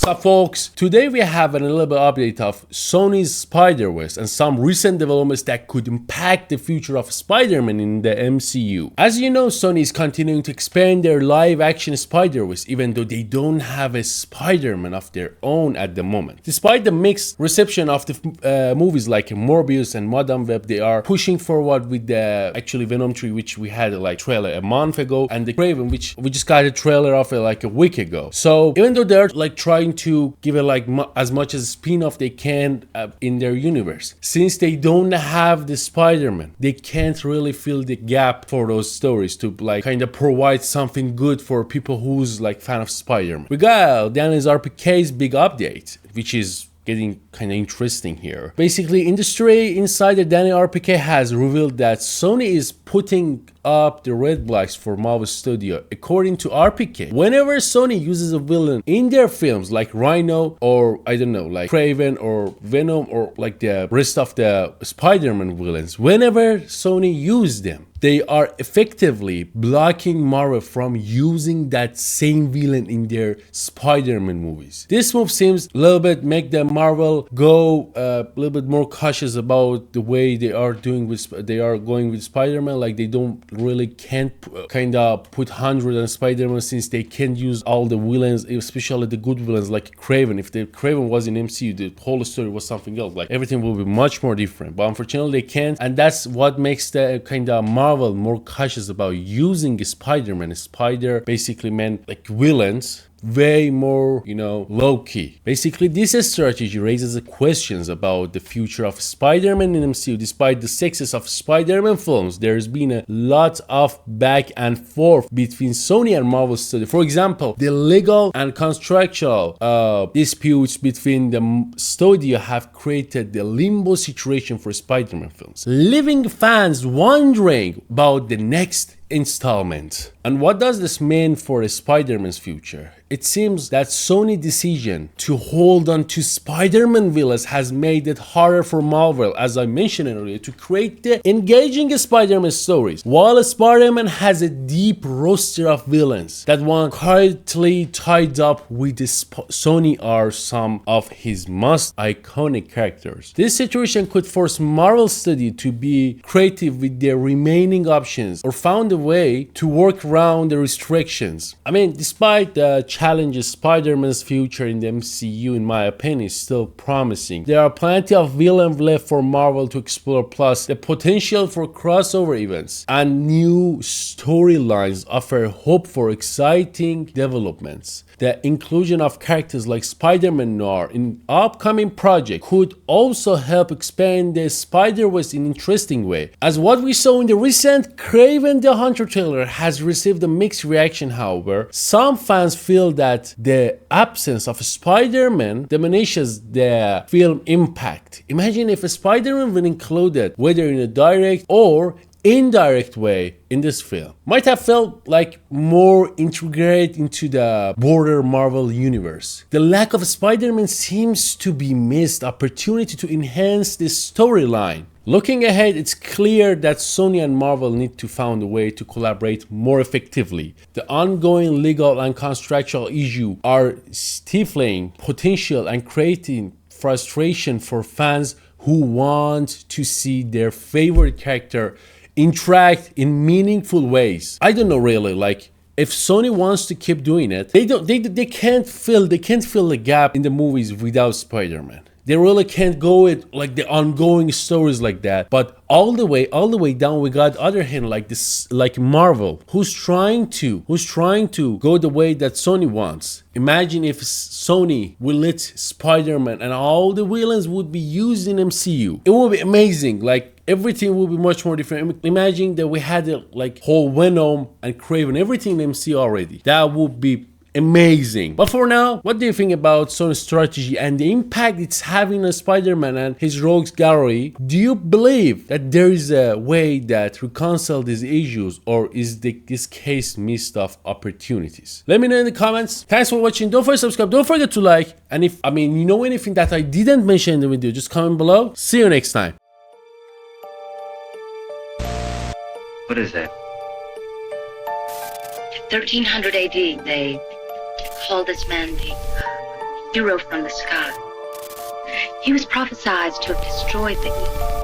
So folks, today we have a little bit update of Sony's Spider-Verse and some recent developments that could impact the future of Spider-Man in the MCU. As you know, Sony is continuing to expand their live-action Spider-Verse even though they don't have a Spider-Man of their own at the moment. Despite the mixed reception of the movies like Morbius and Madame Web, they are pushing forward with the actually Venom 3, which we had a trailer a month ago, and the Kraven, which we just got a trailer of like a week ago. So even though they're trying to give it as much as spin-off they can in their universe, since they don't have the Spider-Man, they can't really fill the gap for those stories to kind of provide something good for people who's fan of Spider-Man. We got Daniel's RPK's big update, which is getting kind of interesting here. Basically, industry insider Danny RPK has revealed that Sony is putting up the red flags for Marvel Studio. According to RPK, whenever Sony uses a villain in their films like Rhino or I don't know, like Kraven or Venom or the rest of the Spider-Man villains, whenever Sony uses them, they are effectively blocking Marvel from using that same villain in their Spider-Man movies. This move seems a little bit make the Marvel go a little bit more cautious about the way they are going with Spider-Man. Like they don't really can't kind of put 100 on Spider-Man since they can't use all the villains, especially the good villains like Kraven. If the Kraven was in MCU, the whole story was something else. Like everything will be much more different. But unfortunately, they can't, and that's what makes the kind of Marvel more cautious about using Spider-Man. Spider basically meant villains way more, low-key. Basically, this strategy raises questions about the future of Spider-Man in MCU. Despite the success of Spider-Man films, there's been a lot of back and forth between Sony and Marvel Studios. For example, the legal and contractual disputes between the studio have created the limbo situation for Spider-Man films, leaving fans wondering about the next installment. And what does this mean for Spider-Man's future? It seems that Sony's decision to hold on to Spider-Man villains has made it harder for Marvel, as I mentioned earlier, to create the engaging Spider-Man stories. While Spider-Man has a deep roster of villains that one currently tied up with Sony are some of his most iconic characters. This situation could force Marvel Studios to be creative with their remaining options or found a way to work around the restrictions. I mean, despite the challenges, Spider-Man's future in the MCU, in my opinion, is still promising. There are plenty of villains left for Marvel to explore, plus the potential for crossover events and new storylines offer hope for exciting developments. The inclusion of characters like Spider-Man Noir in upcoming project could also help expand the Spider-Verse in an interesting way. As what we saw in the recent Kraven the Hunter trailer has received a mixed reaction, however, some fans feel that the absence of Spider-Man diminishes the film impact. Imagine if a Spider-Man were included, whether in a direct or indirect way in this film, might have felt more integrated into the broader Marvel universe. The lack of Spider-Man seems to be missed opportunity to enhance this storyline. Looking ahead, it's clear that Sony and Marvel need to find a way to collaborate more effectively. The ongoing legal and contractual issues are stifling potential and creating frustration for fans who want to see their favorite character interact in meaningful ways. I don't know really, if Sony wants to keep doing it, they can't fill the gap in the movies without Spider-Man. They really can't go with the ongoing stories like that. But all the way down, we got other hand like Marvel, who's trying to go the way that Sony wants. Imagine if Sony will let Spider-Man and all the villains would be used in MCU. It would be amazing. Everything will be much more different. Imagine that we had whole Venom and Kraven, everything in MCU already. That would be amazing. But for now, what do you think about Sony's strategy and the impact it's having on Spider-Man and his rogues gallery? Do you believe that there is a way that reconcile these issues, or is this case missed of opportunities? Let me know in the comments. Thanks for watching. Don't forget to subscribe. Don't forget to like. And if you know anything that I didn't mention in the video, just comment below. See you next time. What is that? 1300 AD, they called this man the hero from the sky. He was prophesied to have destroyed the evil.